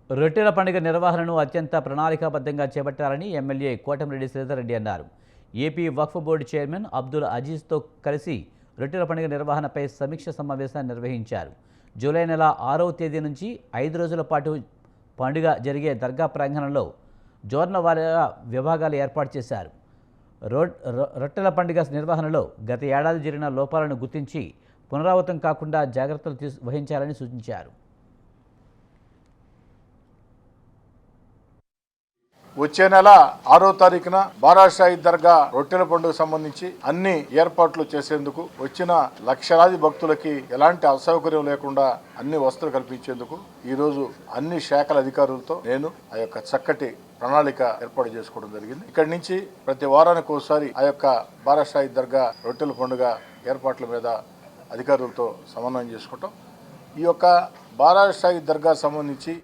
రొట్టెల పండుగ నిర్వహణను అత్యంత ప్రణాళికాబద్ధంగా చేపట్టాలని ఎమ్మెల్యే కోటమిరెడ్డి శ్రీధర్ రెడ్డి అన్నారు. ఏపీ వక్ఫ్ బోర్డు చైర్మన్ అబ్దుల్ అజీజ్తో కలిసి రొట్టెల పండుగ నిర్వహణపై సమీక్ష సమావేశాన్ని నిర్వహించారు. జూలై నెల 6వ తేదీ నుంచి 5 రోజుల పాటు పండుగ జరిగే దర్గా ప్రాంగణంలో జోన్ల వారీగా విభాగాలు ఏర్పాటు చేశారు. రొట్టెల పండుగ నిర్వహణలో గత ఏడాది జరిగిన లోపాలను గుర్తించి పునరావృతం కాకుండా జాగ్రత్తలు వహించాలని సూచించారు. వచ్చే నెల 6వ తారీఖున బారాషాయి దర్గా రొట్టెల పండుగ సంబంధించి అన్ని ఏర్పాట్లు చేసేందుకు వచ్చిన లక్షలాది భక్తులకి ఎలాంటి అసౌకర్యం లేకుండా అన్ని వసతులు కల్పించేందుకు ఈరోజు అన్ని శాఖల అధికారులతో నేను ఆ యొక్క చక్కటి ప్రణాళిక ఏర్పాటు చేసుకోవడం జరిగింది. ఇక్కడి నుంచి ప్రతి వారానికి ఒకసారి ఆ యొక్క బారాషాయి దర్గా రొట్టెల పండుగ ఏర్పాట్ల మీద అధికారులతో సమన్వయం చేసుకుంటాం. ఈ యొక్క బారాషాయి దర్గా సంబంధించి